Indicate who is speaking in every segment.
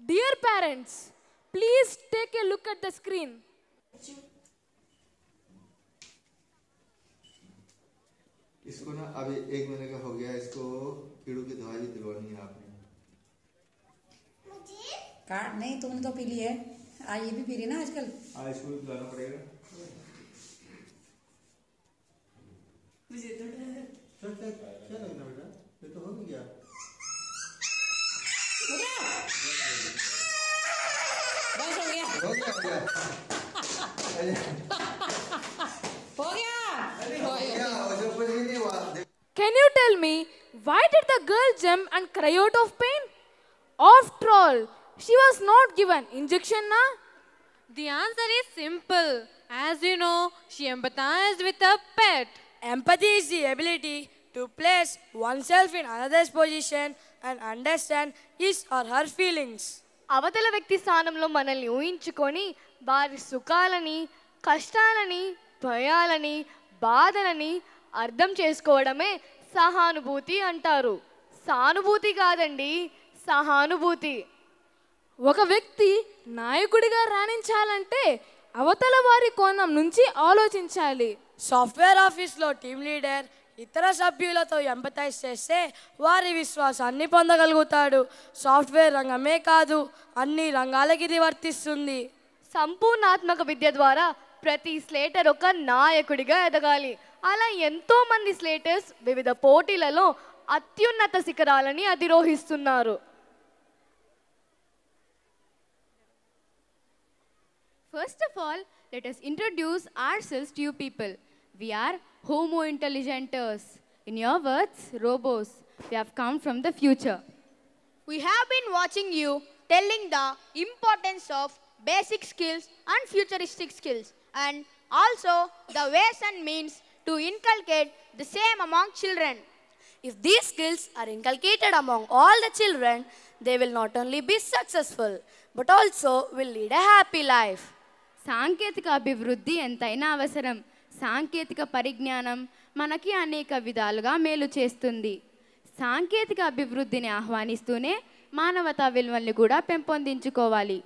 Speaker 1: Dear parents, please take a look at the screen.
Speaker 2: इसको ना अभी 1 महीने का हो गया, इसको कीड़ों की दवाई भी दिलवानी है आपने।
Speaker 3: कार्ड नहीं, तुमने तो पी ली है। ये भी पी रही ना आजकल।
Speaker 2: इसको भी पिलाना पड़ेगा।
Speaker 3: मुझे तो डर है।
Speaker 2: क्या लगना बेटा, ये तो हो गया।
Speaker 3: बस हो गया।
Speaker 2: हो गया कुछ भी नहीं हुआ।
Speaker 1: Can you tell me why did the girl jump and cry out of pain? After all, she was not given injection, na?
Speaker 4: The answer is simple. As you know, she empathized with a pet.
Speaker 5: Empathy is the ability to place oneself in another's position and understand his or her feelings.
Speaker 6: అవతల వ్యక్తి స్థానంలో మనల్ని ఊహించుకొని వారి సుఖాలని, కష్టాలని, భయాలని, బాధలని అర్థం చేసుకోవడమే సహానుభూతి అంటారు. సానుభూతి కాదండి, సహానుభూతి.
Speaker 1: ఒక వ్యక్తి నాయకుడిగా రాణించాలంటే అవతల వారి కోణం నుంచి ఆలోచించాలి.
Speaker 5: సాఫ్ట్వేర్ ఆఫీస్లో టీమ్ లీడర్ ఇతర సభ్యులతో ఎంపథైజ్ చేస్తే వారి విశ్వాసాన్ని పొందగలుగుతాడు. సాఫ్ట్వేర్ రంగమే కాదు, అన్ని రంగాలకి ఇది వర్తిస్తుంది.
Speaker 6: సంపూర్ణాత్మక విద్య ద్వారా ప్రతి స్లేటర్ ఒక నాయకుడిగా ఎదగాలి. అలా ఎంతో మంది స్లేటర్స్ వివిధ పోటీలలో అత్యున్నత శిఖరాలని అధిరోహిస్తున్నారు.
Speaker 7: First of all, let us introduce ourselves to you people. We are Homo intelligenters. In your words, robos. We have come from the future.
Speaker 8: We have been watching you telling the importance of basic skills and futuristic skills, and also the ways and means to inculcate the same among children.
Speaker 5: If these skills are inculcated among all the children, they will not only be successful, but also will lead a happy life.
Speaker 7: సాంకేతిక అభివృద్ధి ఎంతైనా అవసరం. సాంకేతిక పరిజ్ఞానం మనకి అనేక విధాలుగా మేలు చేస్తుంది. సాంకేతిక అభివృద్ధిని ఆహ్వానిస్తూనే మానవతా విలువల్ని కూడా పెంపొందించుకోవాలి.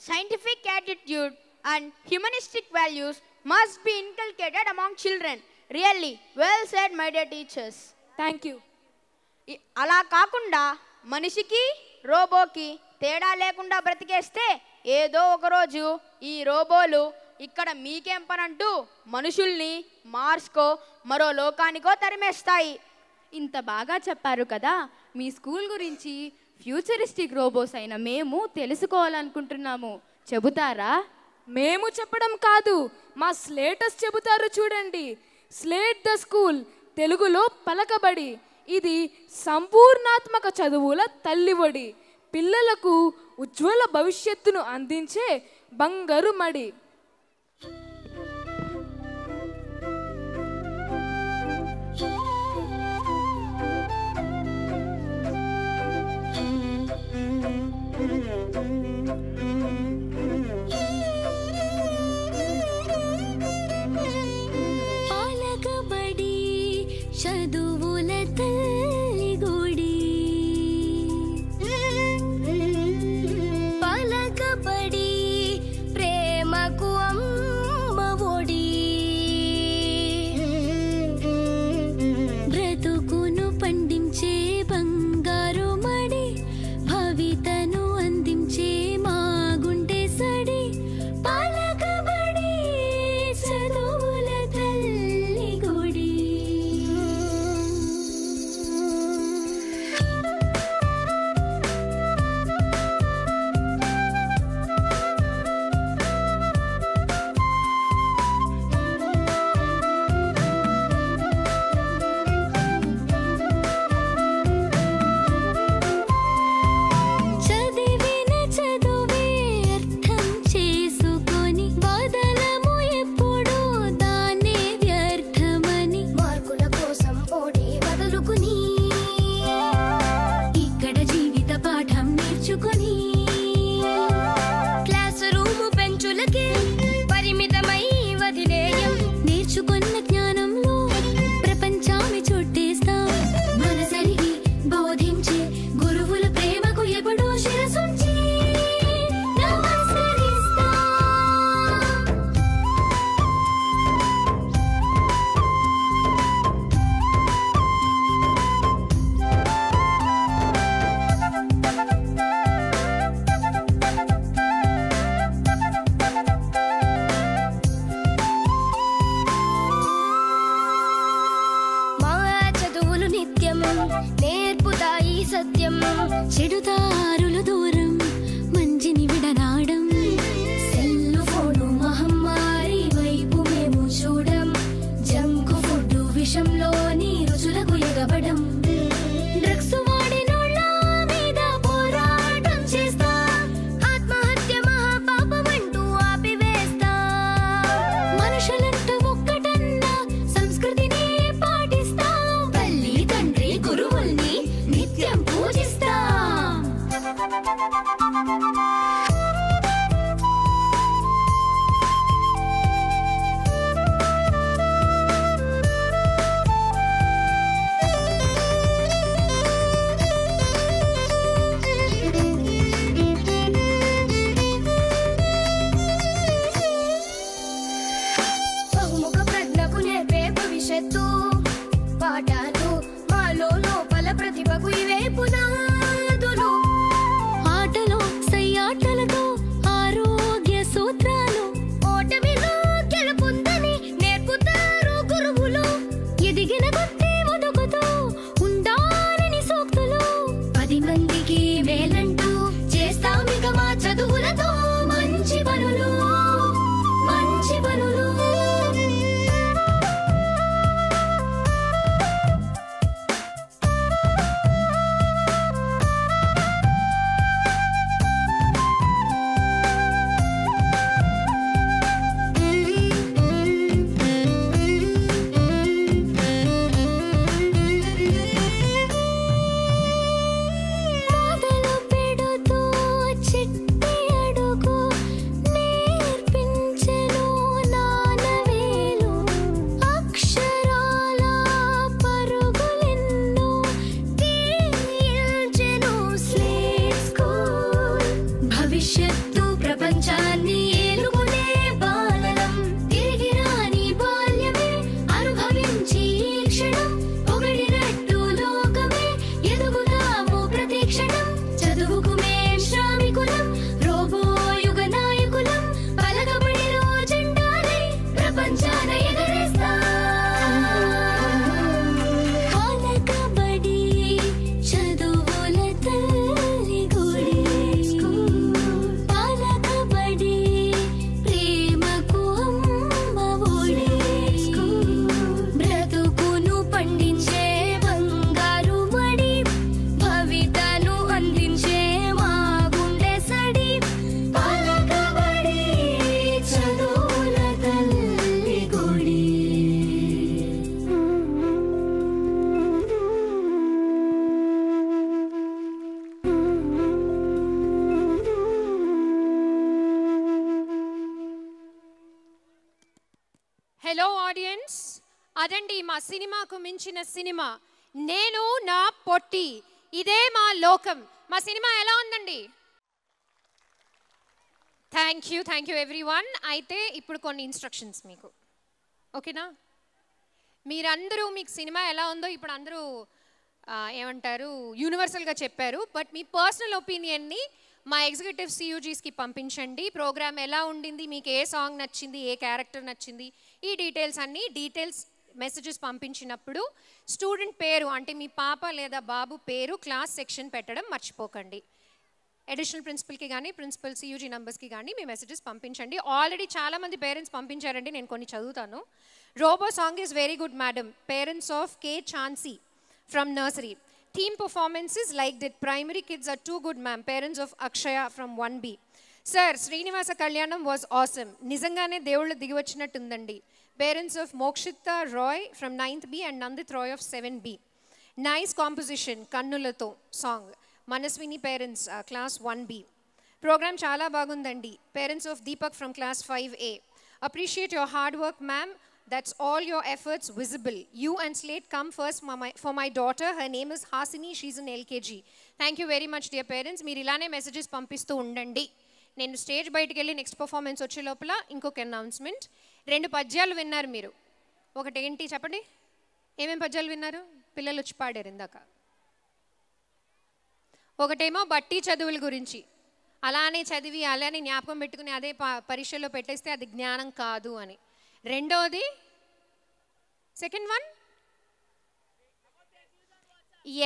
Speaker 8: Scientific attitude and humanistic values must be inculcated among children. Really, well said, my dear teachers.
Speaker 1: Thank you.
Speaker 8: అలా కాకుండా మనిషికి రోబోకి తేడా లేకుండా బ్రతికేస్తే ఏదో ఒకరోజు ఈ రోబోలు ఇక్కడ మీకేం పనంటూ మనుషుల్ని మార్స్కో మరో లోకానికో తరిమేస్తాయి.
Speaker 7: ఇంత బాగా చెప్పారు కదా. మీ స్కూల్ గురించి ఫ్యూచరిస్టిక్ రోబోస్ అయిన మేము తెలుసుకోవాలనుకుంటున్నాము. చెబుతారా?
Speaker 1: మేము చెప్పడం కాదు, మా స్లేటర్స్ చెబుతారు చూడండి. స్లేట్ ద స్కూల్, తెలుగులో పలకబడి. ఇది సంపూర్ణాత్మక చదువుల తల్లివడి. పిల్లలకు ఉజ్వల భవిష్యత్తును అందించే బంగారు మడి.
Speaker 9: పలకబడి చదువుల తల్లి గుడి, పలకబడి ప్రేమకు అమ్మ ఒడి, బ్రతుకును పండించే బంగారు మడి, భవితను అందించే మా గుండె సడి, పలకబడి చదువుల తల్లి గుడి. చదివిన చదువే అర్థం చేసుకొని వదలము ఎప్పుడు దాన్నే వ్యర్థమని, మార్కుల కోసం పోటీ వదులుకుని ఇక్కడ జీవిత పాఠం నేర్చుకుని, క్లాస్ రూము బెంచులకే పరిమితమై వదిలేయం. నేర్చుకున్న జ్ఞానంలో ప్రపంచాన్ని చుట్టేస్తాం. మనసరిగి బోధించే గురువుల ప్రేమకు ఎప్పుడూ శిరసుంచి
Speaker 10: ఆడియన్స్, అదండి మా సినిమాకు మించిన సినిమా, నేను నా పొట్టి, ఇదే మా లోకం. మా సినిమా ఎలా ఉందండి? Thank you everyone. అయితే ఇప్పుడు కొన్ని ఇన్స్ట్రక్షన్స్ మీకు, ఓకేనా? మీరందరూ మీకు సినిమా ఎలా ఉందో ఇప్పుడు అందరూ ఏమంటారు యూనివర్సల్గా చెప్పారు. బట్ మీ పర్సనల్ ఒపీనియన్ని మా ఎగ్జిక్యూటివ్ సియూజీస్కి పంపించండి. ప్రోగ్రామ్ ఎలా ఉండింది, మీకు ఏ సాంగ్ నచ్చింది, ఏ క్యారెక్టర్ నచ్చింది, ఈ డీటెయిల్స్ మెసేజెస్ పంపించినప్పుడు స్టూడెంట్ పేరు అంటే మీ పాప లేదా బాబు పేరు క్లాస్ సెక్షన్ పెట్టడం మర్చిపోకండి. అడిషనల్ ప్రిన్సిపల్కి కానీ ప్రిన్సిపల్ సియూజీ నంబర్స్కి కానీ మీ మెసేజెస్ పంపించండి. ఆల్రెడీ చాలామంది పేరెంట్స్ పంపించారండి, నేను కొన్ని చదువుతాను. Robo song is very good madam. Parents of K ఛాన్సీ from nursery. Team performances liked it. Primary kids are too good, ma'am. Parents of Akshaya from 1B. Sir, Srinivasa Kalyanam was awesome. Nizangane devullu digivachinatundandi. Parents of Mokshita Roy from 9th B and Nandit Roy of 7B. Nice composition. Kannulato song. Manaswini parents class 1B. Program chala bagundandi. Parents of Deepak from class 5A. Appreciate your hard work, ma'am. That's all your efforts visible. You and Slate come first for my daughter. Her name is Hasini. She's in LKG. Thank you very much, dear parents. మీరు ఇలానే messages పంపిస్తూ ఉండండి. నేను stage బయటికి వెళ్ళి next performance వచ్చే లోపల ఇంకొక అనౌన్స్మెంట్. 2 పద్యాలు విన్నారు మీరు. ఒకటి ఏంటి చెప్పండి, ఏమేమి పద్యాలు విన్నారు? పిల్లలు వచ్చి పాడారు ఇందాక. ఒకటేమో బట్టి చదువుల గురించి, అలానే చదివి అలానే జ్ఞాపకం పెట్టుకుని అదే పరీక్షల్లో పెట్టేస్తే అది జ్ఞానం కాదు అని. రెండోది second one,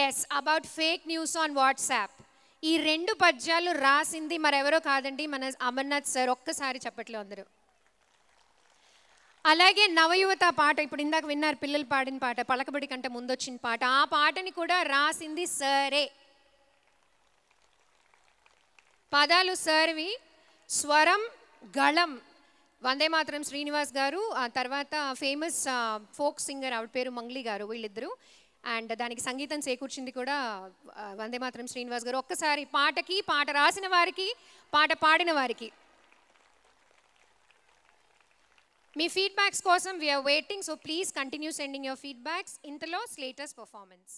Speaker 10: yes, about fake news on WhatsApp. ఈ 2 పద్యాలు రాసింది మరెవరో కాదండి, మన అమర్నాథ్ సార్. ఒక్కసారి చెప్పట్లేదు అందరూ. అలాగే నవయువత పాట, ఇప్పుడు ఇందాక విన్నారు పిల్లలు పాడిన పాట, పలకబడి కంటే ముందొచ్చిన పాట, ఆ పాటని కూడా రాసింది సరే. పదాలు సర్వి, స్వరం గళం వందే మాత్రం శ్రీనివాస్ గారు, ఆ తర్వాత ఫేమస్ ఫోక్ సింగర్ ఆవిడ పేరు మంగ్లీ గారు, వీళ్ళిద్దరూ. అండ్ దానికి సంగీతం చేకూర్చింది కూడా వందే మాత్రం శ్రీనివాస్ గారు. ఒక్కసారి పాటకి, పాట రాసిన వారికి, పాట పాడిన వారికి. మీ ఫీడ్బ్యాక్స్ కోసం we are waiting, so please continue sending your feedbacks. ఇంతలో స్లేటర్స్ పర్ఫార్మెన్స్.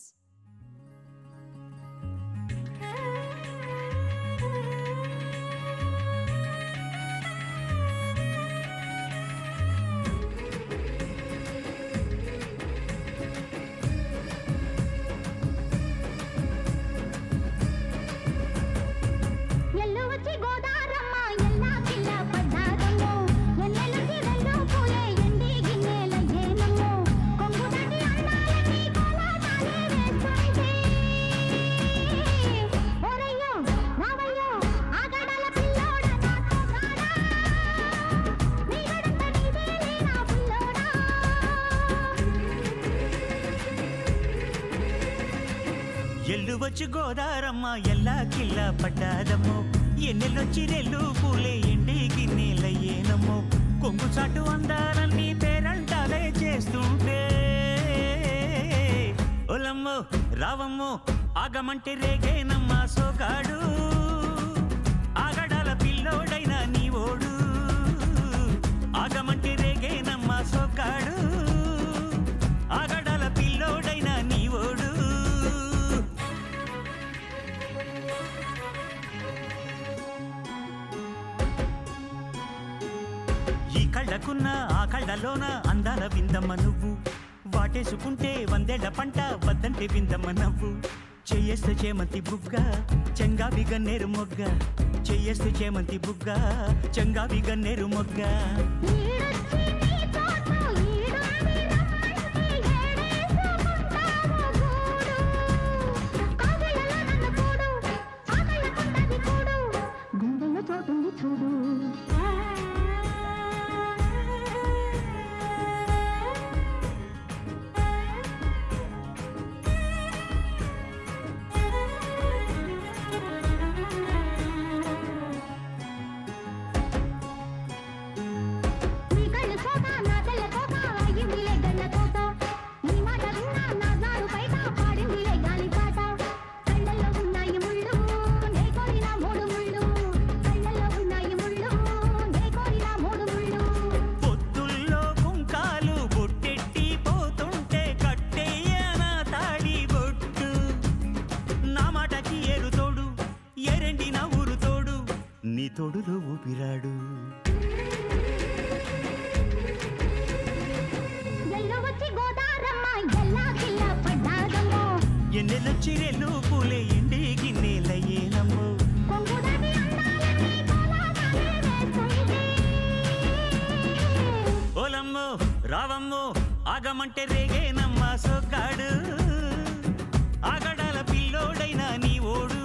Speaker 11: ఎల్లువచ్చి గోదారమ్మ ఎల్లా కిల్ల పడ్డాదమ్మో, ఎన్నెల్లొచ్చి రెల్లు పూలే ఎండి గిన్నెలయ్యేనమ్మో, కొంగు చాటు అందాలన్నీ పేరంటాలే చేస్తుంటే, ఒలమ్మో రావమ్మో ఆగమంటే రేగేనమ్మ సోగాడు, ఆగడాల పిల్లోడైనా నీ ఓడు, ఆగమంటే రేగేనమ్మ సోగాడు, ఆగడాల పిల్లోడైనా నీ ఓడు. కళ్ళకున్న ఆ కళ్ళలోన అందాల విందమ్మ నువ్వు, వాటేసుకుంటే 100 పంట వద్దంటే విందమ్మ నవ్వు, చెయ్యేస్తే చేమంతి బుగ్గ చెంగావి గన్నేరు మొగ్గ, చెయ్యేస్తే చేమంతి బుగ్గ చెంగావి గన్నేరు మొగ్గ. ఊరు తోడు నీ తోడులో ఊపిరాడు ఎన్నెలొచ్చి రెల్లు పూలే ఎండి గిన్నెలయ్యేనమ్మో ఓలమ్మో రావమ్మో ఆగమంటే రేగేనమ్మా సొగ్గాడు ఆగడాల పిల్లోడైనా నీ ఓడు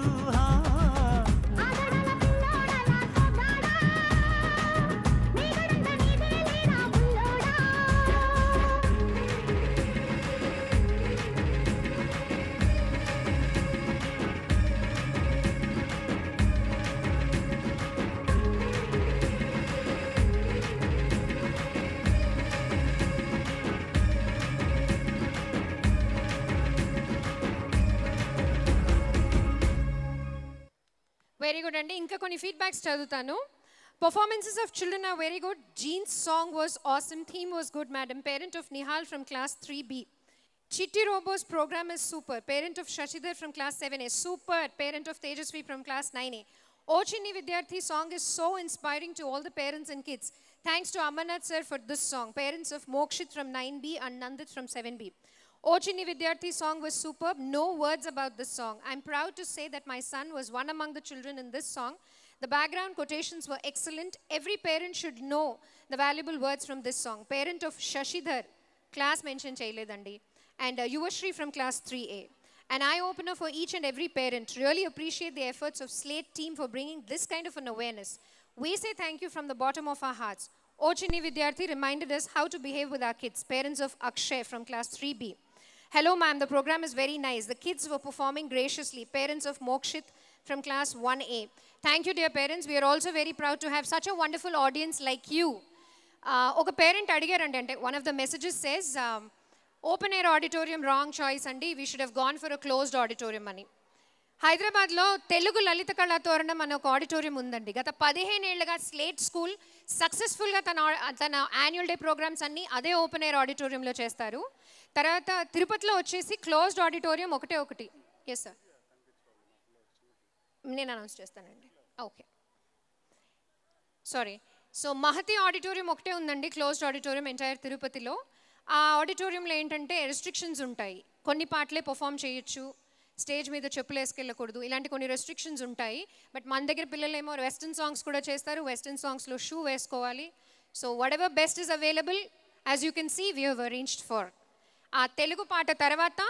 Speaker 10: Very good andi inka konni feedbacks chadutanu. Performances of children are very good. Jean's song was awesome. Theme was good, madam. Parent of Nihal from class 3B. Chitti Robo's program is super. Parent of Shashidhar from class 7A. Super. Parent of Tejasvi from class 9A. Ochinni Vidyarthi song is so inspiring to all the parents and kids. Thanks to Amarnath sir for this song. Parents of Mokshit from 9B and Nandit from 7B. Ochinni Vidyarthi song was superb. No words about this song. I'm proud to say that my son was one among the children in this song. The background quotations were excellent. Every parent should know the valuable words from this song. Parent of Shashidhar, class mention cheyledandi. And Yuvashri from class 3A. An eye-opener for each and every parent. Really appreciate the efforts of Slate team for bringing this kind of an awareness. We say thank you from the bottom of our hearts. Ochinni Vidyarthi reminded us how to behave with our kids. Parents of Akshay from class 3B. Hello ma'am, the program is very nice. The kids were performing graciously. Parents of Mokshit from class 1A. Thank you dear parents. We are also very proud to have such a wonderful audience like you. Oka parent adigarante ante one of the messages says open air auditorium wrong choice andi, we should have gone for a closed auditorium ani. Hyderabad లో తెలుగు లలిత కళా తోరణం అనే ఒక auditorium ఉందండి. గత 15 ఏళ్లుగా slate school successful గా తన యాన్యువల్ డే ప్రోగ్రామ్స్ అన్ని అదే ఓపెన్ ఎయిర్ ఆడిటోరియంలో చేస్తారు. తర్వాత తిరుపతిలో వచ్చేసి క్లోజ్డ్ ఆడిటోరియం ఒకటి. ఎస్ సార్, నేను అనౌన్స్ చేస్తానండి. Okay, sorry. So Mahathi auditorium ఒకటే ఉందండి, క్లోజ్డ్ ఆడిటోరియం ఎంటైర్ తిరుపతిలో. ఆ ఆడిటోరియంలో ఏంటంటే రెస్ట్రిక్షన్స్ ఉంటాయి. కొన్ని పాటలే పర్ఫామ్ చేయొచ్చు, స్టేజ్ మీద చెప్పులు వేసుకెళ్ళకూడదు, ఇలాంటి కొన్ని రెస్ట్రిక్షన్స్ ఉంటాయి. బట్ మన దగ్గర పిల్లలేమో వెస్టర్న్ సాంగ్స్ కూడా చేస్తారు. వెస్టర్న్ సాంగ్స్లో షూ వేసుకోవాలి. So whatever best is available, as you can see we have arranged for. ఆ తెలుగు పాట తర్వాత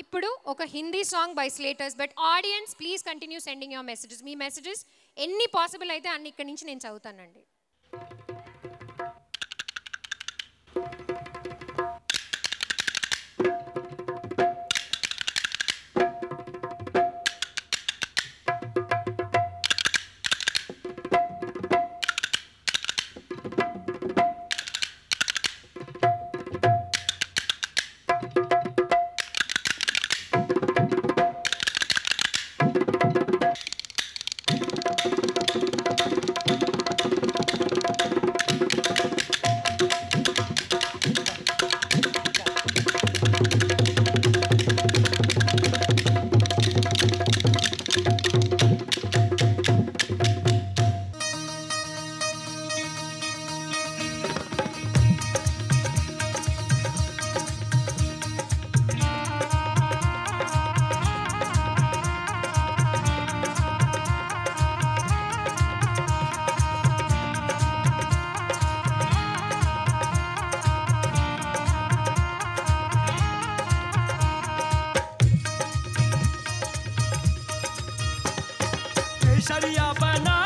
Speaker 10: ఇప్పుడు ఒక Hindi song by Slaters. But audience please continue sending your messages. మీ మెసేజెస్ ఎన్ని పాసిబుల్ అయితే అన్ని ఇక్కడి నుంచి నేను చదువుతానండి.
Speaker 12: केसरिया बना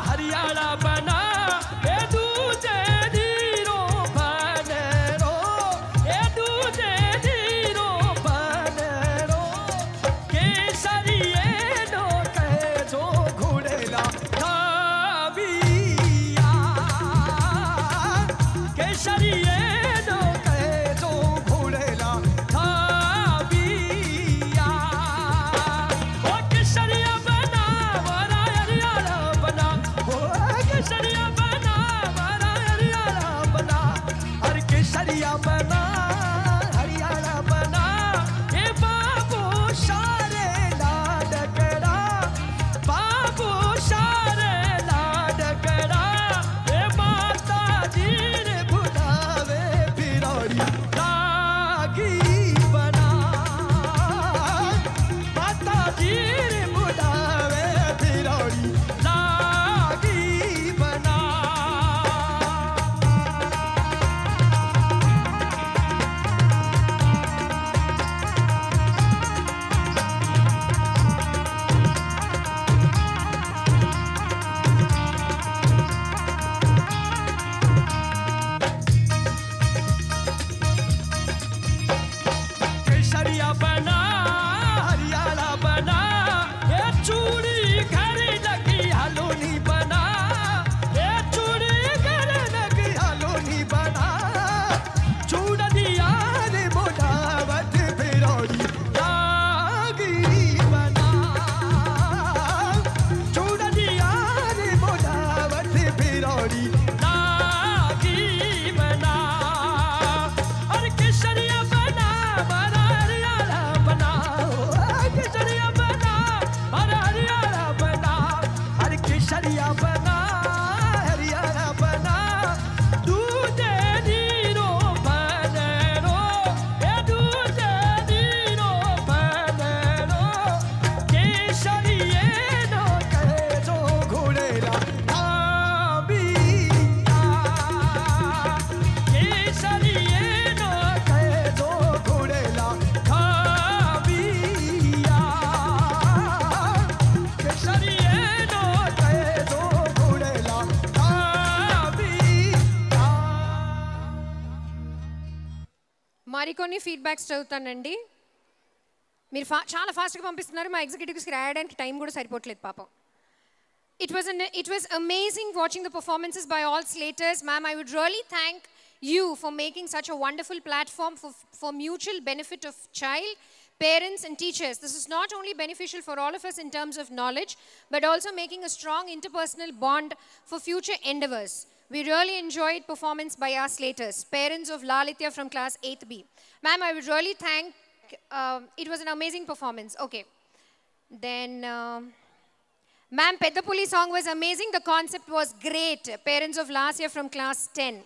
Speaker 12: हरियाणा बना ए दूजे धीरो बनेरो ए दूजे धीरो बनेरो केसरिये नो कहे जो घुड़ेला धाबिया केसरिये नो कहे जो घुड़ेला धाबिया ओ केसरिया बना
Speaker 10: కొన్ని ఫీడ్బ్యాక్స్ చదువుతానండి. మీరు చాలా ఫాస్ట్గా పంపిస్తున్నారు, మా ఎగ్జిక్యూటివ్స్కి రాయడానికి టైం కూడా సరిపోవట్లేదు పాపం. It was amazing watching the performances by all Slaters. Ma'am, I would really thank you for making such a wonderful platform for mutual benefit of child, parents and teachers. This is not only beneficial for all of us in terms of knowledge, but also making a strong interpersonal bond for future endeavors. We really enjoyed performance by our Slaters, parents of Lalitya from class 8B. Ma'am, I would really thank, it was an amazing performance. Okay. Then, ma'am, Peddapulli song was amazing. The concept was great. Parents of Lasya from class 10.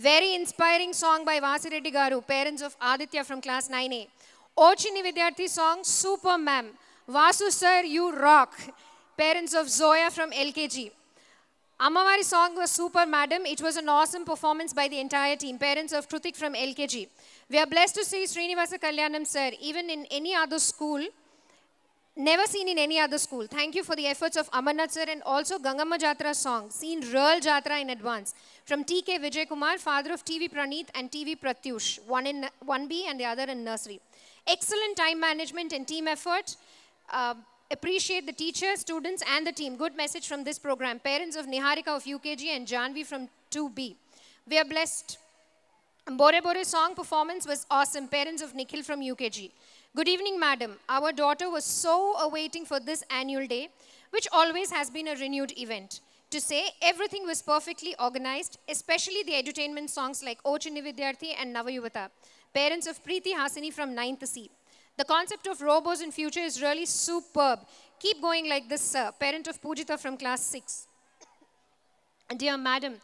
Speaker 10: Very inspiring song by Vasireddy Garu, parents of Aditya from class 9A. Ochini Vidyarthi song, super ma'am. Vasu sir, you rock. Parents of Zoya from LKG. Amavari song was super madam. It was an awesome performance by the entire team. Parents of Krutik from LKG. We are blessed to see Srinivasa Kalyanam sir, even in any other school. Never seen in any other school. Thank you for the efforts of Amarnath sir and also Gangamma Jatra song. Seen real Jatra in advance. From TK Vijay Kumar, father of TV Praneeth and TV Pratyush. One in 1B and the other in nursery. Excellent time management and team effort. Appreciate the teachers, students and the team. Good message from this program. Parents of Niharika of UKG and Janvi from 2B. We are blessed. Bore Bore song performance was awesome. Parents of Nikhil from UKG. Good evening, madam. Our daughter was so awaiting for this annual day, which always has been a renewed event. To say everything was perfectly organized, especially the edutainment songs like Ochini Vidyarthi and Navayuvata. Parents of Preeti Hasini from 9th C. The concept of robos in future is really superb. Keep going like this, sir. Parent of Pujita from class 6. Dear madam,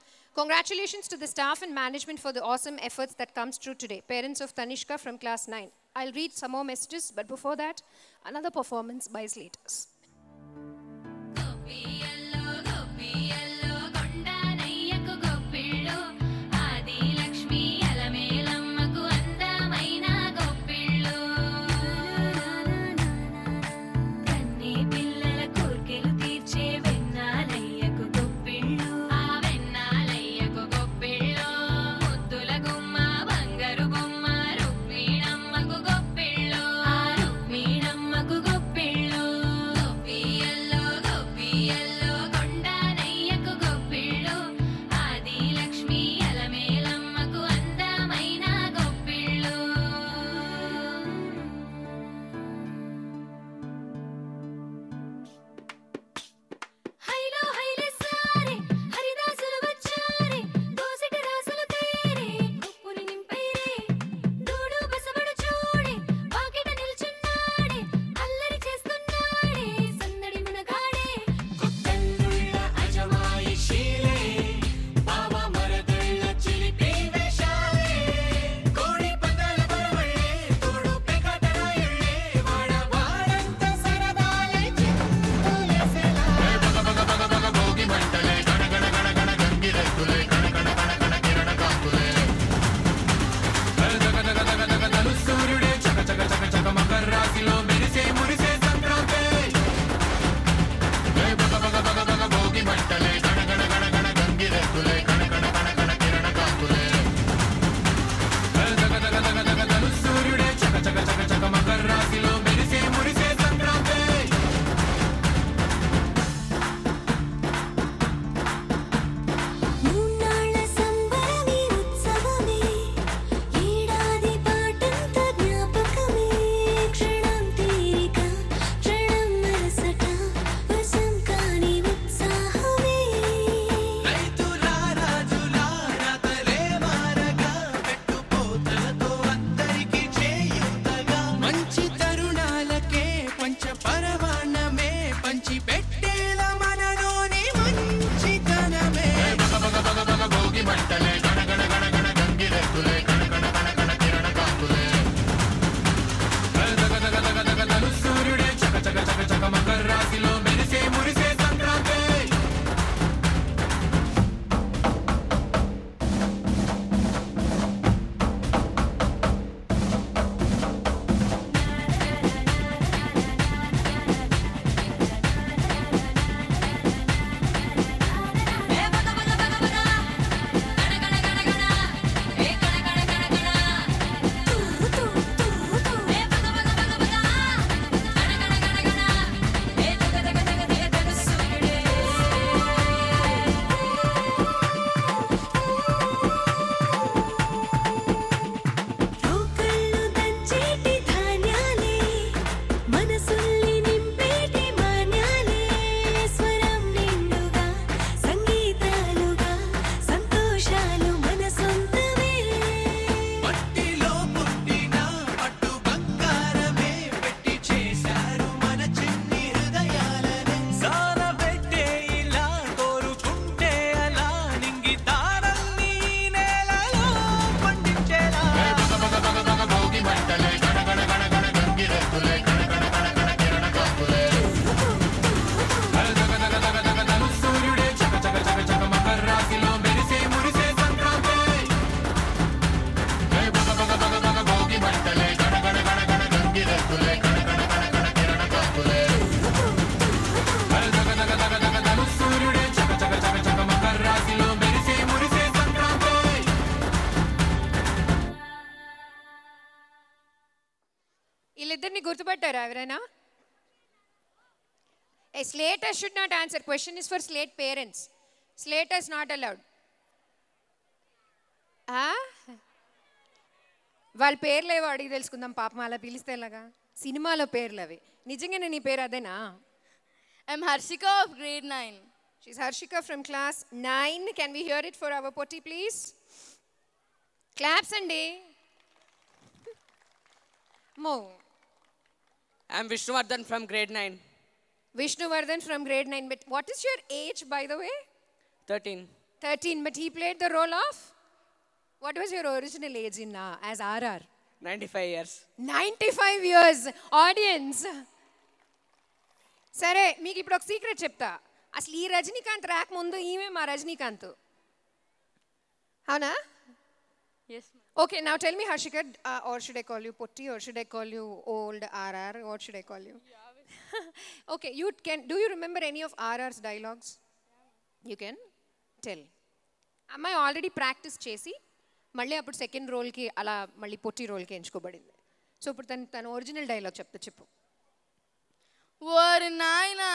Speaker 10: congratulations to the staff and management for the awesome efforts that comes true today. Parents of Tanishka from class 9. I'll read some more messages, but before that, another performance by Slaters.
Speaker 9: కొత్త
Speaker 10: A slater should not answer. Question is for slate parents. Slaters not allowed. వాళ్ళ పేర్లు ఏవో అడిగి తెలుసుకుందాం పాపం అలా పిలిస్తే ఎలాగా సినిమాలో పేర్లు అవి నిజంగానే నీ పేరు అదేనా
Speaker 13: I'm Harshika of grade 9.
Speaker 10: She's Harshika from class 9. Can we hear it for our potty please? Claps andi. Mo.
Speaker 14: I'm Vishnuvardhan from grade 9.
Speaker 10: Vishnuvardhan from grade 9. But what is your age by the way?
Speaker 14: 13.
Speaker 10: 13. But he played the role of? What was your original age in as RR?
Speaker 14: 95 years.
Speaker 10: 95 years. Audience. సరే మీకు ఇప్పుడు ఒక secret చెప్తా అసలు ఈ రజనీకాంత్ రాక ముందు ఈమె మా రజనీకాంత్ అవునా
Speaker 13: Yes.
Speaker 10: Okay, now tell me Harshika, or should I call you Potti, or should I call you old RR? What should I call you? Okay, do you remember any of RR's dialogues? You can tell. అమ్మాయి already practice చేసి మళ్ళీ అప్పుడు second రోల్కి అలా మళ్ళీ పొట్టి రోల్కి ఎంచుకోబడింది so ఇప్పుడు తన ఒరిజినల్ డైలాగ్ చెప్పు
Speaker 13: ఓరి నాయనా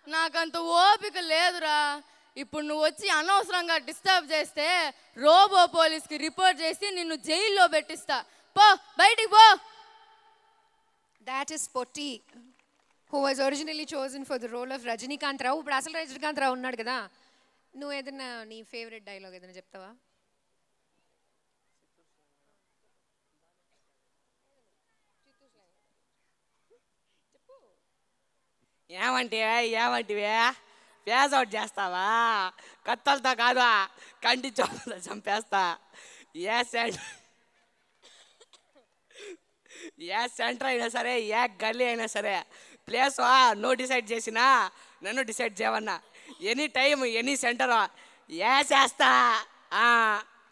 Speaker 13: నాకంత ఓపిక లేదురా ఇప్పుడు నువ్వు వచ్చి అనవసరంగా డిస్టర్బ్ చేస్తే రోబో పోలీస్కి రిపోర్ట్ చేసి నిన్ను జైల్లో పెట్టిస్తా పో బయటికి పో
Speaker 10: That is Potti, who was originally chosen for the role of Rajinikanth Rao. ఇప్పుడు అసలు రజనీకాంత్ రావు ఉన్నాడు కదా నువ్వు ఏదైనా నీ ఫేవరెట్ డైలాగ్ ఏదైనా చెప్తావా
Speaker 14: ఏమంటివే పేజ్ అవుట్ చేస్తావా కత్తలతో కాదు కంటి చోపతో చంపేస్తా ఏ సెంటర్ అయినా సరే ఏ గల్లీ అయినా సరే ప్లేస్ నువ్వు డిసైడ్ చేసినా నన్ను డిసైడ్ చేయమన్నా ఎనీ టైం ఎనీ సెంటర్ చేస్తా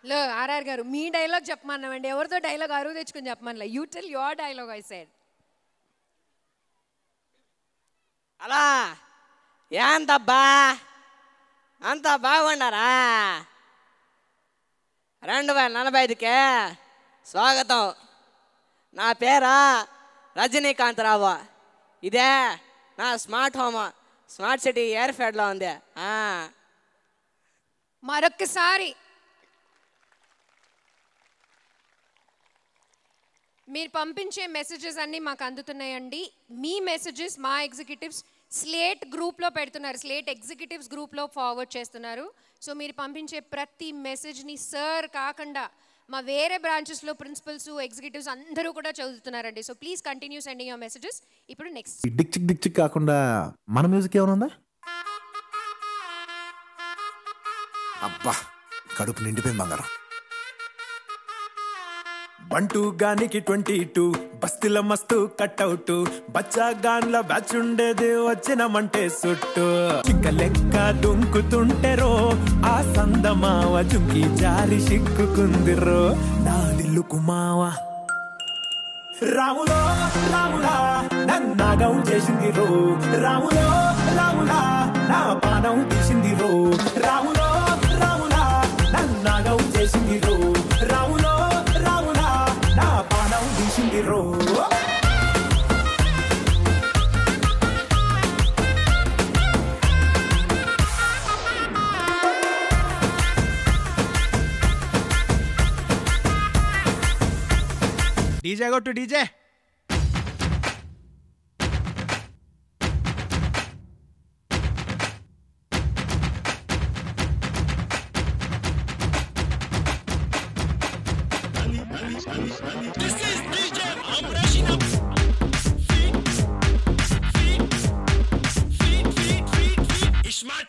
Speaker 10: లో ఆర్ఆర్ గారు మీ డైలాగ్ చెప్పమన్నామండి ఎవరితో డైలాగ్ అరువు తెచ్చుకొని చెప్పమన్నా you tell your dialogue I said
Speaker 14: అలా ఏంతబ్బా అంత బాగున్నారా 2045కే స్వాగతం నా పేరా రజనీకాంత్ రావు ఇదే నా స్మార్ట్ హోమ్ స్మార్ట్ సిటీ ఎయిర్ఫెడ్లో ఉంది
Speaker 10: మరొక్కసారి మీరు పంపించే మెసేజెస్ అన్నీ మాకు అందుతున్నాయండి మీ మెసేజెస్ మా ఎగ్జిక్యూటివ్స్ స్లేట్ గ్రూప్లో పెడుతున్నారు స్లేట్ ఎగ్జిక్యూటివ్స్ గ్రూప్లో ఫార్వర్డ్ చేస్తున్నారు సో మీరు పంపించే ప్రతి మెసేజ్ని సార్ కాకుండా మా వేరే బ్రాంచెస్లో ప్రిన్సిపల్స్ ఎగ్జిక్యూటివ్స్ అందరూ కూడా చదువుతున్నారండి so please continue sending your messages ఇప్పుడు నెక్స్ట్
Speaker 15: డిక్ చిక్ కాకుండా మన మ్యూజిక్ ఏమైనా ఉందా
Speaker 16: అబ్బా కడుపు నిండిపోయింది బంగారం బంటూ గానికి 22 బస్తిల మస్తు కట్అవుట్ బచ్చా గాన్ల బ్యాచ్ ఉండేది వచ్చినమంటే సుట్టు చిక్క లెక్క దుంకుతుంటెరో ఆ సందమావ జుంకి జారి సిక్కుకుందిరో నా దిల్లు కుమావా రాములో రాములా నన్నాగం చేసింది రో రాములో రాములా నా పానం తీసింది రో రాములో రాములా నన్నాగం చేసింది రో రాములో రాములా నా పానం తీసింది రో
Speaker 15: డీజే కొట్టు డీజే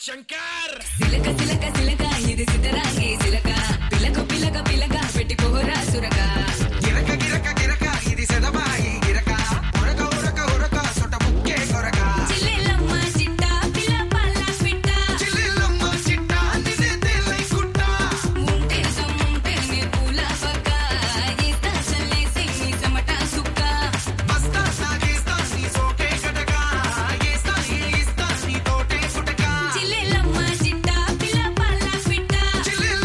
Speaker 17: శంకర్ సిలక సిలక సిలక ఇది సితరాగే సిలక పిలక పిలక పిలక పెట్టి పోరా సురక గిరక గిరక గిరక ఇది సెదబాయి గిరక ఉరక ఉరక ఉరక సొట ముక్కే కొరక చిల్లెలమ్మ చిట్ట పిల్ల పల్ల పిట్ట చిల్లెలమ్మ చిట్ట నినే తెలై కుట్ట ముంటే సమ్ముంటే నే పూల పక్క ఈస్తా చల్లేసి నీ సమట సుక్క బస్తా సాగేస్తా నీ సోకే కటక ఏస్తా నీ తోటే కుటక చిల్లెలమ్మ చిట్ట పిల్ల పల్ల పిట్ట చిల్లెలమ్మ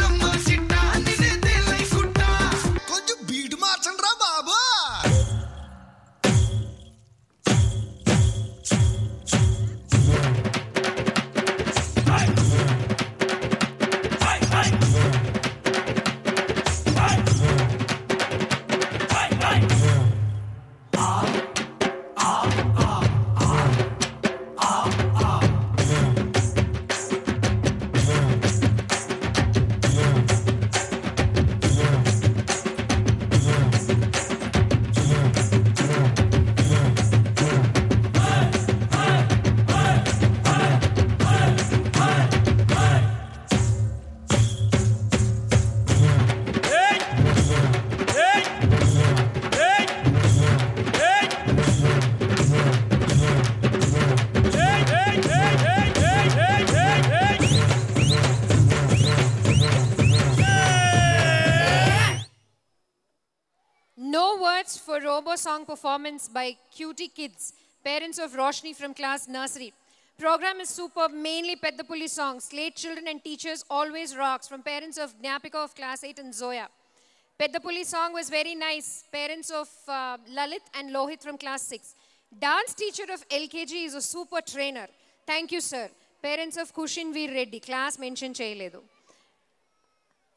Speaker 10: for Robo song performance by Cutie Kids, parents of Roshni from class nursery. Program is superb, mainly Peddapulli songs. Slate children and teachers always rocks. From parents of Gnapika of class 8 and Zoya. Peddapulli song was very nice. Parents of Lalit and Lohit from class 6. Dance teacher of LKG is a super trainer. Thank you, sir. Parents of Kushin Veer Reddy. Class mention cheyaledu.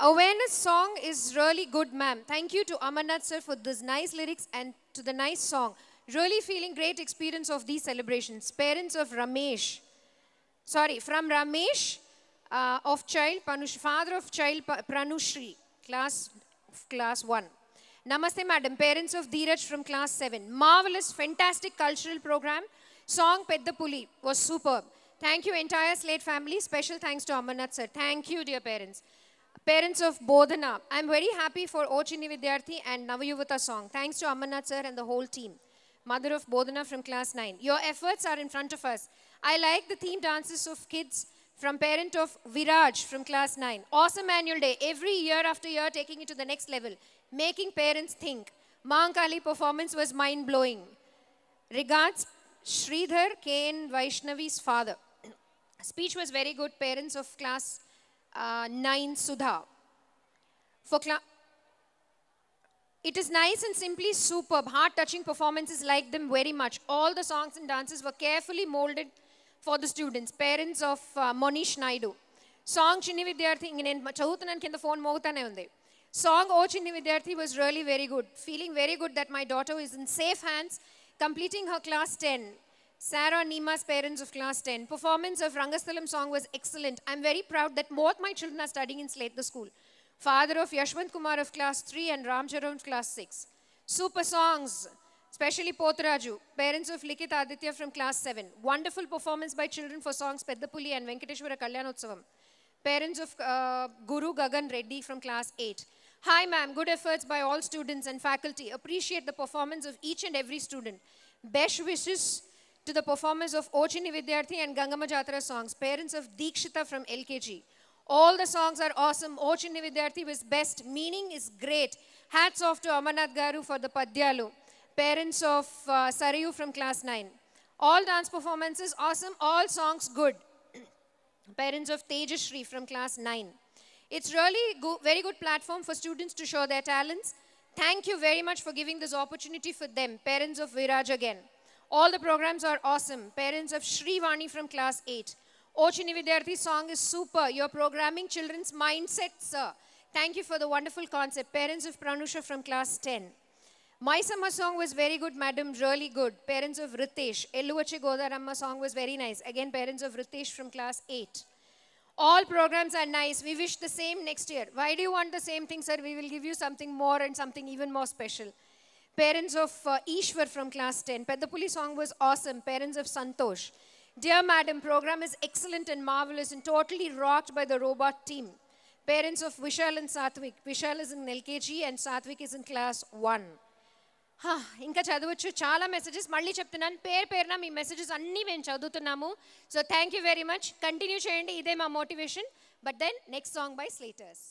Speaker 10: Awareness song is really good, ma'am. Thank you to Amarnath sir for this nice lyrics and to the nice song. Really feeling great experience of these celebrations. Parents of Ramesh. From Ramesh of child, father of child Pranushri, class 1. Namaste, madam. Parents of Dheeraj from class 7. Marvelous, fantastic cultural program. Song Peddapulli was superb. Thank you, entire Slate family. Special thanks to Amarnath sir. Thank you, dear parents. Parents of Bodhana. I'm very happy for Ochini Vidyarthi and Navayuvata song. Thanks to Amarnath sir and the whole team. Mother of Bodhana from class 9. Your efforts are in front of us. I like the theme dances of kids from parent of Viraj from class 9. Awesome annual day. Every year after year taking it to the next level. Making parents think. Mahankali performance was mind-blowing. Regards, Sridhar K.N. Vaishnavi's father. Speech was very good. Parents of class 9 Sudha. It is nice and simply superb. Heart-touching performances, like them very much. All the songs and dances were carefully molded for the students. Parents of Monish Naidu. Song Chinni Vidyarthi, chadutunnanu kinda phone mogutane undi. Song O Chinni Vidyarthi was really very good. Feeling very good that my daughter is in safe hands, completing her class 10. Sarah Neema's parents of class 10. Performance of Rangasthalam song was excellent. I'm very proud that both my children are studying in Slate the school. Father of Yashwant Kumar of class 3 and Ramcharan of class 6. Super songs, especially Potraju. Parents of Likith Aditya from class 7. Wonderful performance by children for songs Peddapulli and Venkateshwara Kalyanotsavam. Parents of Guru Gagan Reddy from class 8. Hi ma'am, good efforts by all students and faculty. Appreciate the performance of each and every student. Best wishes to the performance of Ochini Vidyarthi and Gangama Jatra songs. Parents of Deekshita from LKG. All the songs are awesome. Ochini Vidyarthi was best. Meaning is great. Hats off to Amarnath Garu for the Padyalu. Parents of Sarayu from class 9. All dance performances awesome. All songs good. Parents of Tejashri from class 9. It's really very good platform for students to show their talents. Thank you very much for giving this opportunity for them. Parents of Viraj again. All the programs are awesome. Parents of Shrivani from class 8. Ochini Vidyarthi song is super. You're programming children's mindset, sir. Thank you for the wonderful concept. Parents of Pranusha from class 10. My summer song was very good, madam. Really good. Parents of Ritesh. Elluvache Godaramma song was very nice. Again, parents of Ritesh from class 8. All programs are nice. We wish the same next year. Why do you want the same thing, sir? We will give you something more and something even more special. Parents of Ishwar from class 10. Peddapulli song was awesome. Parents of Santosh. Dear madam, program is excellent and marvelous and totally rocked by the robot team. Parents of Vishal and Satvik. Vishal is in LKG and Satvik is in class 1. ఇంకా చదవచ్చు చాలా messages మళ్ళీ చెప్తున్నాను పేరున మీ messages అన్నీ మేము చదువుతున్నాము so thank you very much continue చేయండి ఇదే మా motivation but then next song by Slaters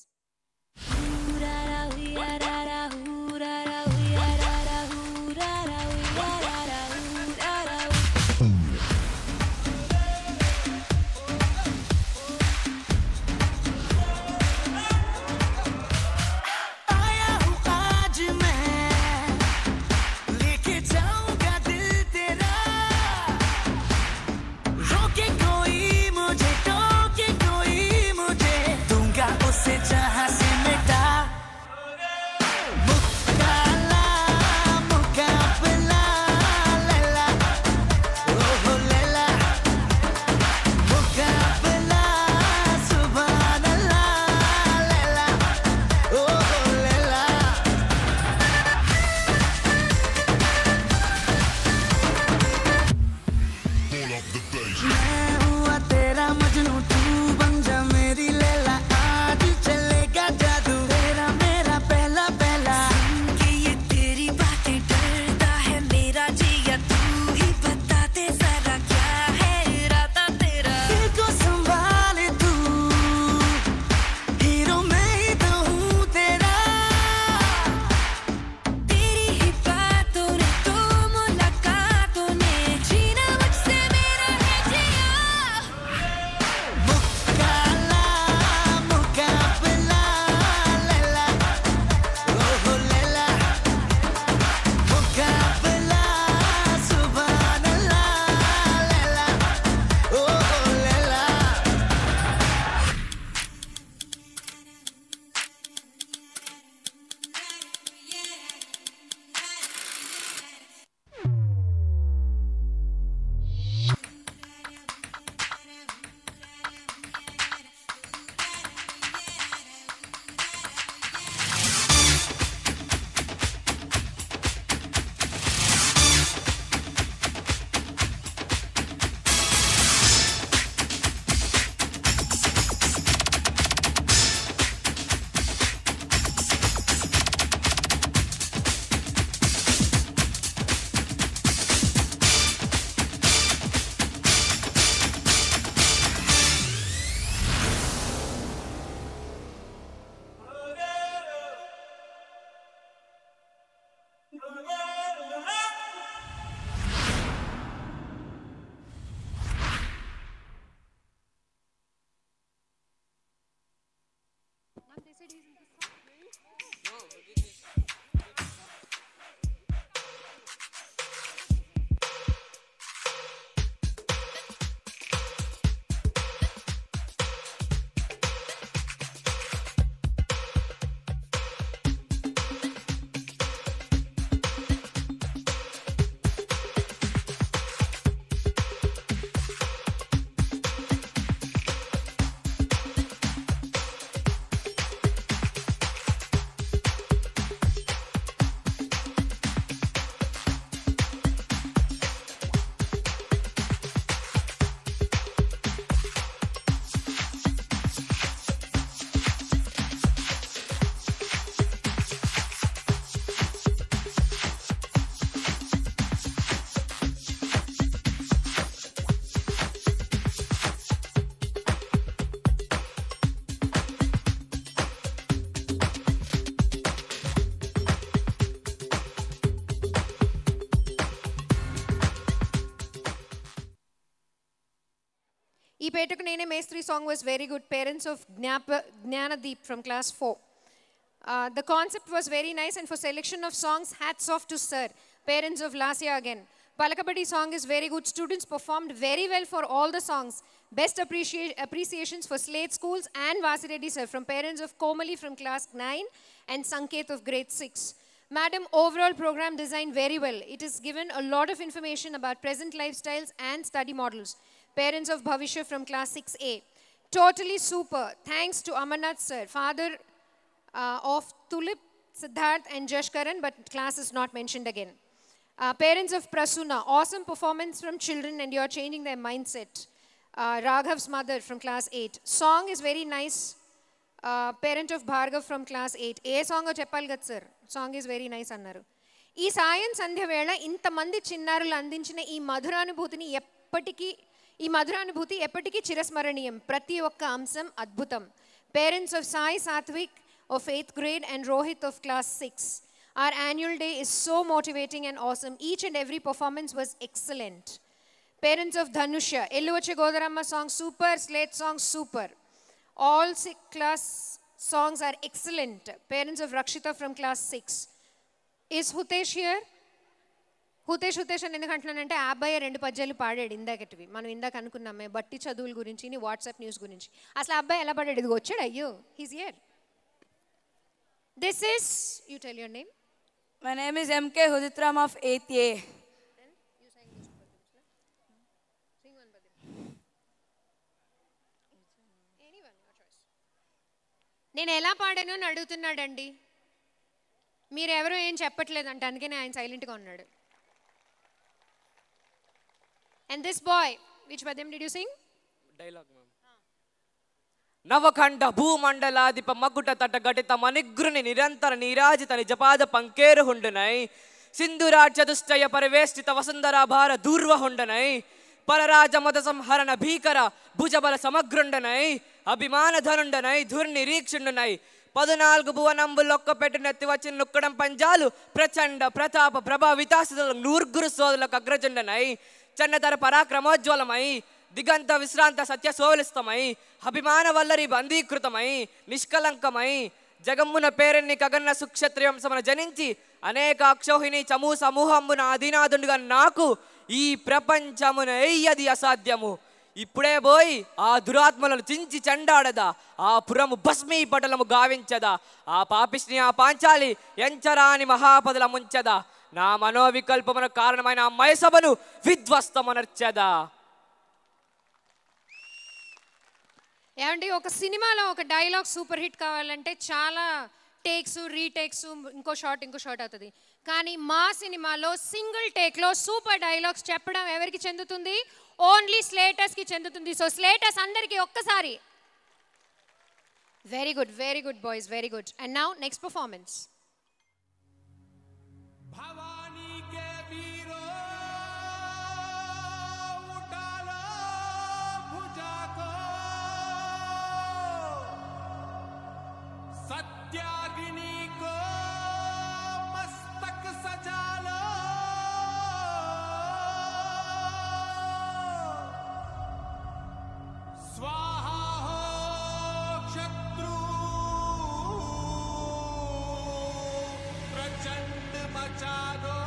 Speaker 17: जहाँ से मिटा मुक्का
Speaker 10: Ee Petuku Nene Mestri song was very good. Parents of Gnanadeep from class 4. The concept was very nice, and for selection of songs, hats off to sir. Parents of Lasya again. Palakapati song is very good. Students performed very well for all the songs. Best appreciations for Slate Schools and Vasireddy sir from parents of Komali from class 9 and Sanket of grade 6. Madam, overall program designed very well. It is given a lot of information about present lifestyles and study models. Parents of Bhavishya from class 6A. Totally super. Thanks to Amarnath sir, father of Tulip, Siddharth and Jashkaran, but class is not mentioned again. Parents of Prasuna, awesome performance from children and you are changing their mindset. Raghav's mother from class 8. Song is very nice. Parent of Bhargav from class 8. A song cheppali kada sir. Song is very nice annaru. ఈ సాయం సంధ్య వేళ ఇంతమంది చిన్నారులు అందించిన ఈ మధురానుభూతి ఎప్పటికీ చిరస్మరణీయం. ప్రతి ఒక్క అంశం అద్భుతం. Parents of Sai Satvik of 8th grade and Rohit of class 6. Our annual day is so motivating and awesome. Each and every performance was excellent. Parents of Dhanusha, Elluvache Godaramma song super, Slate song super. All 6 class songs are excellent. Parents of Rakshita from class 6. Is Hutesh here? Hutesh అని ఎందుకు అంటున్నానంటే ఆ అబ్బాయి 2 పద్యాలు పాడాడు ఇందాకటివి. మనం ఇందాక అనుకున్నామే బట్టి చదువుల గురించి, వాట్సాప్ న్యూస్ గురించి. అసలు ఆ అబ్బాయి ఎలా పాడాడు? ఇది వచ్చాడు. అయ్యో, he's here. This is, you tell your name.
Speaker 5: My name is MK Huditram of 8th A.
Speaker 10: నేను ఎలా పాడాను అని అడుగుతున్నాడండి. మీరెవరూ ఏం చెప్పట్లేదంట, అందుకనే ఆయన సైలెంట్గా ఉన్నాడు. And this boy, which padyam did you sing?
Speaker 14: Dialogue, ma'am. నవఖండ భూమండలాధిప మగుట తట ఘటిత మనిగ్రుని నిరంతర నీరాజిత నిజపాద పంకేరు హుండునై సింధురాజ్ చతుష్టయ పరివేష్టిత వసుంధరాభార దూర్వ హుండనై పరరాజ మద సంహరణ భీకర భుజబల సమగ్రుండనై అభిమాన ధనుండనై ధుర్నిరీక్షుండునై 14 భువనంబులొక్క పెట్టినెత్తి వచ్చిన నుక్కడం పంజాలు ప్రచండ ప్రతాప ప్రభా వితాసితుల నూర్గురు సోదరులకు అగ్రజుండనై చన్నతర పరాక్రమోజ్వలమై దిగంత విశ్రాంత సత్య సోలిస్తమై అభిమాన వల్లరి బందీకృతమై నిష్కలంకమై జగమ్మున పేరెన్ని కగన్న సుక్షత్రియంసమున జనించి అనేక అక్షోహిణి చమూ సమూహంబున అధీనాదుండుగా నాకు ఈ ప్రపంచమున ఎయ్యది అసాధ్యము. ఇప్పుడే పోయి ఆ దురాత్మలను చించి చెండాడదా, ఆ పురము భస్మీ పటలము గావించదా, ఆ పాపిష్ని ఆ పాంచాలి ఎంచరాని మహాపదల ముంచదా, నా మనోవికల్పమున కారణమైన ఆ మయసభను విధ్వస్తమనర్చదా.
Speaker 10: ఏమండి, ఒక సినిమాలో ఒక డైలాగ్ సూపర్ హిట్ కావాలంటే చాలా టేక్స్, రీటేక్స్, ఇంకో షాట్ అవుతుంది. కానీ మా సినిమాలో సింగిల్ టేక్లో సూపర్ డైలాగ్స్ చెప్పడం ఎవరికి చెందుతుంది? ఓన్లీ స్లేటర్స్కి చెందుతుంది. సో స్లేటర్స్ అందరికీ ఒక్కసారి. Very good boys, very good. And now next performance.
Speaker 12: सत्याग्नि को मस्तक सजा लो, स्वाहा हो शत्रु प्रचंड मचा दो.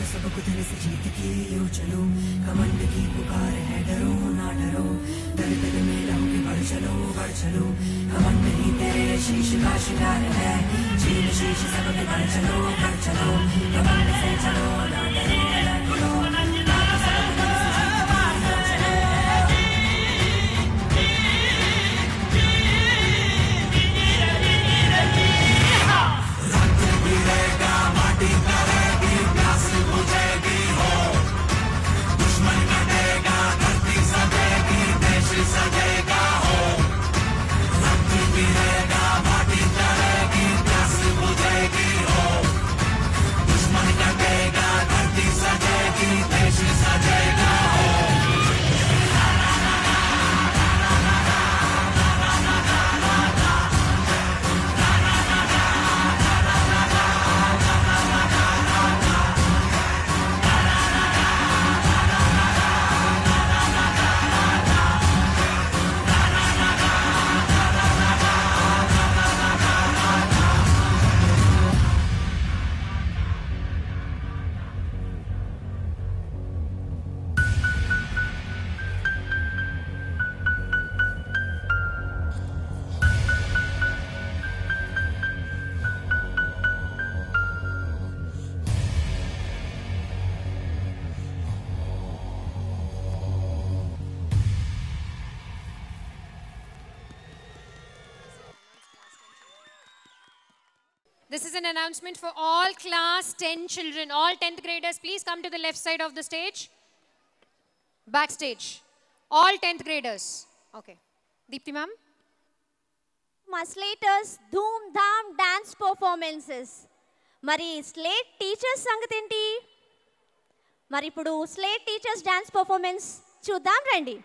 Speaker 17: सबको తెలిసి जीत की यूं चलो कमांड की पुकार है डरो ना डरो दर दर में रहोगे बढ़ चलो कमांड ही तेरे शीश का शिकार है चील शीश सबके बढ़ चलो कमांड से चलो ना डरो
Speaker 12: सजेगा हो रक्त गिरेगा माटी करेगी प्यास बुझेगी हो दुश्मन कटेगा धरती सजेगी देश सजेगा हो
Speaker 10: This is an announcement for all class 10 children. All 10th graders, please come to the left side of the stage. Backstage. All 10th graders. Okay. Deepti ma'am.
Speaker 18: మా స్లేటర్స్ ధూమ్ ధామ్ డాన్స్ పర్ఫార్మెన్సెస్. మరి స్లేట్ టీచర్స్ సంగతి ఏంటి? మరి ఇప్పుడు slate teachers dance performance చూద్దాం రండి.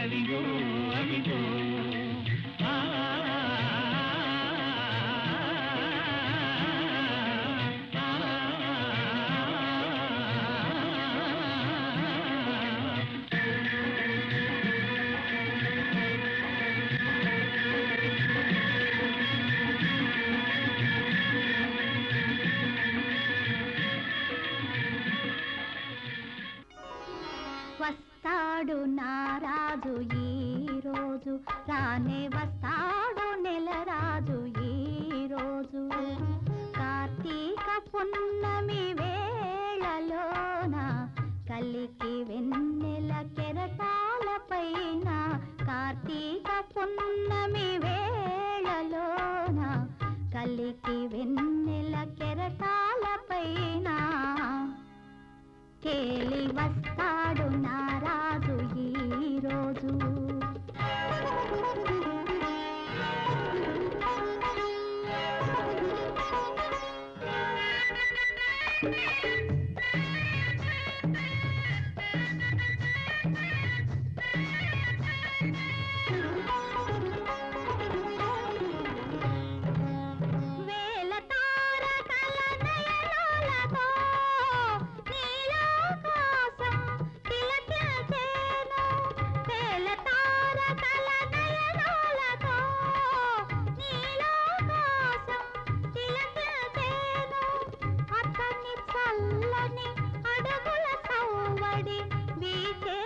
Speaker 12: అదిగో అదిగో
Speaker 19: వస్తాడు నారాజు ఈ రోజు రానే వస్తాడు నెలరాజు ఈ రోజు కార్తీక పున్నమి వేళలోన కలికి వెన్నెల కెరటాల పైన కార్తీక పున్నమి వేళలోన కలికి వెన్నెల కెరటాల పైన కేలి వస్తాడు నారాజు ఈ రోజు వేల తారకల నయనాలతో నీలాకాశం తిలకించేను వేల తారకల నయనాలతో నీలాకాశం తిలకించేను అతని చల్లని అడుగుల సవ్వడి వీచే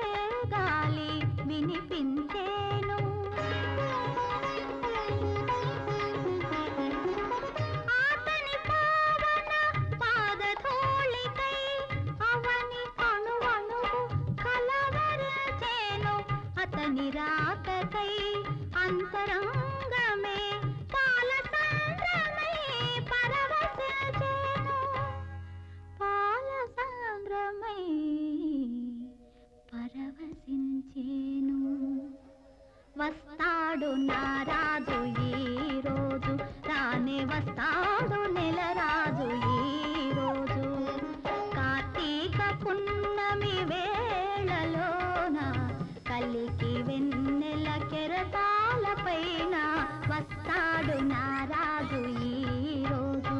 Speaker 19: గాలి వినిపించేను అతని పావన పాదధూళికై అవని అణువణువు కలవరచేను అతని రాకకై అంతరంగమే పాలసంద్రమై పరవశించేను పాలసంద్రమై పరవశించేను వస్తాడు నారాజు ఈ రోజు రానే వస్తాడు నెలరాజు ఈ రోజు కార్తీక పున్నమి వేళలోన కలికి వెన్నెల కెరటాల పైన వస్తాడు నారాజు ఈ రోజు.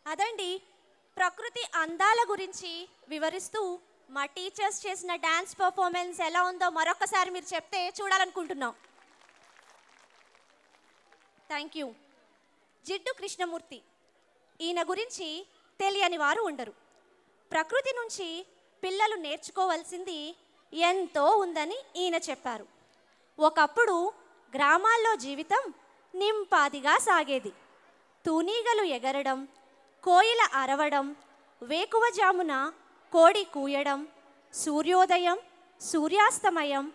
Speaker 18: అదండి ప్రకృతి అందాల గురించి వివరిస్తూ మా టీచర్స్ చేసిన డాన్స్ పర్ఫార్మెన్స్ ఎలా ఉందో మరొకసారి మీరు చెప్తే చూడాలనుకుంటున్నాం. Thank you. జిడ్డు కృష్ణమూర్తి, ఈయన గురించి తెలియని వారు ఉండరు. ప్రకృతి నుంచి పిల్లలు నేర్చుకోవాల్సింది ఎంతో ఉందని ఈయన చెప్పారు. ఒకప్పుడు గ్రామాల్లో జీవితం నింపాదిగా సాగేది. తూనీగలు ఎగరడం, కోయిల అరవడం, వేకువజామున కోడి కూయడం, సూర్యోదయం, సూర్యాస్తమయం,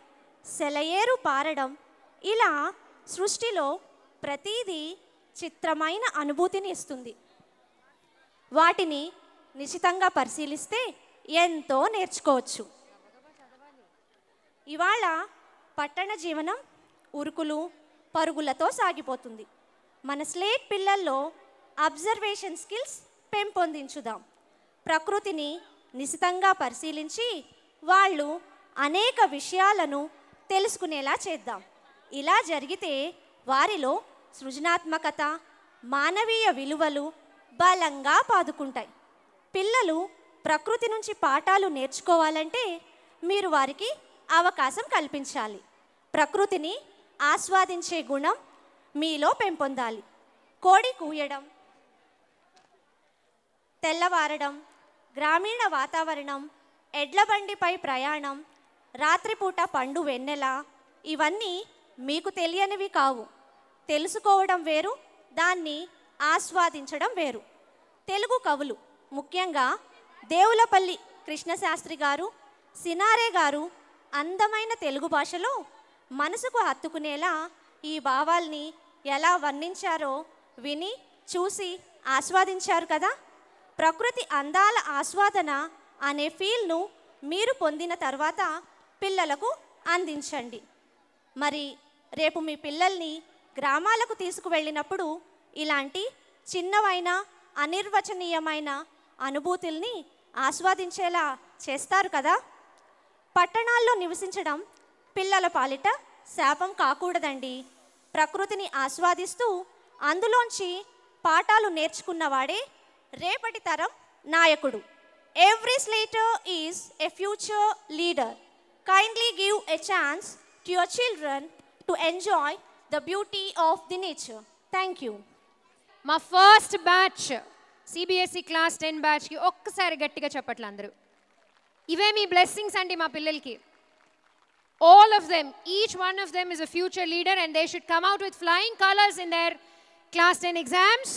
Speaker 18: సెలయేరు పారడం, ఇలా సృష్టిలో ప్రతిదీ చిత్రమైన అనుభూతిని ఇస్తుంది. వాటిని నిశితంగా పరిశీలిస్తే ఎంతో నేర్చుకోవచ్చు. ఇవాళ పట్టణ జీవనం ఉరుకులు పరుగులతో సాగిపోతుంది. మన స్లేట్ పిల్లల్లో అబ్జర్వేషన్ స్కిల్స్ పెంపొందించుదాం. ప్రకృతిని నిశితంగా పరిశీలించి వాళ్ళు అనేక విషయాలను తెలుసుకునేలా చేద్దాం. ఇలా జరిగితే వారిలో సృజనాత్మకత, మానవీయ విలువలు బలంగా పాదుకుంటాయి. పిల్లలు ప్రకృతి నుంచి పాఠాలు నేర్చుకోవాలంటే మీరు వారికి అవకాశం కల్పించాలి. ప్రకృతిని ఆస్వాదించే గుణం మీలో పెంపొందాలి. కోడి కూయడం, తెల్లవారడం, గ్రామీణ వాతావరణం, ఎడ్ల బండిపై ప్రయాణం, రాత్రిపూట పండు వెన్నెల, ఇవన్నీ మీకు తెలియనివి కావు. తెలుసుకోవడం వేరు, దాన్ని ఆస్వాదించడం వేరు. తెలుగు కవులు, ముఖ్యంగా దేవులపల్లి కృష్ణశాస్త్రి గారు, సినారే గారు అందమైన తెలుగు భాషలో మనసుకు హత్తుకునేలా ఈ భావాల్ని ఎలా వర్ణించారో విని చూసి ఆస్వాదించారు కదా. ప్రకృతి అందాల ఆస్వాదన అనే ఫీల్ను మీరు పొందిన తర్వాత పిల్లలకు అందించండి. మరి రేపు మీ పిల్లల్ని గ్రామాలకు తీసుకువెళ్ళినప్పుడు ఇలాంటి చిన్నవైన అనిర్వచనీయమైన అనుభూతుల్ని ఆస్వాదించేలా చేస్తారు కదా. పట్టణాల్లో నివసించడం పిల్లల పాలిట శాపం కాకూడదండి. ప్రకృతిని ఆస్వాదిస్తూ అందులోంచి పాఠాలు నేర్చుకున్నవాడే రేపటి తరం నాయకుడు. Every Slater is a future leader. Kindly give a chance to your children to enjoy the beauty of the nature. Thank you.
Speaker 10: మా ఫస్ట్ బ్యాచ్ సిబిఎస్ఈ క్లాస్ 10 బ్యాచ్కి ఒక్కసారి గట్టిగా చెప్పట్లు అందరూ. ఇవే మీ బ్లెస్సింగ్స్ అండి మా పిల్లలకి. All of them, each one of them is a future leader and they should come out with flying colors in their class 10 exams.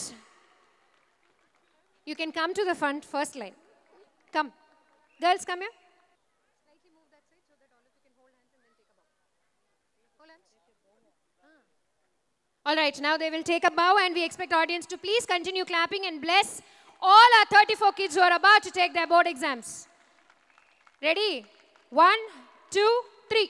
Speaker 10: You can come to the front, first line. Come. Girls, come here. Slightly move that side so that all of you can hold hands and then take a bow. Hold hands. All right, now they will take a bow and we expect audience to please continue clapping and bless all our 34 kids who are about to take their board exams. Ready? 1, 2, 3.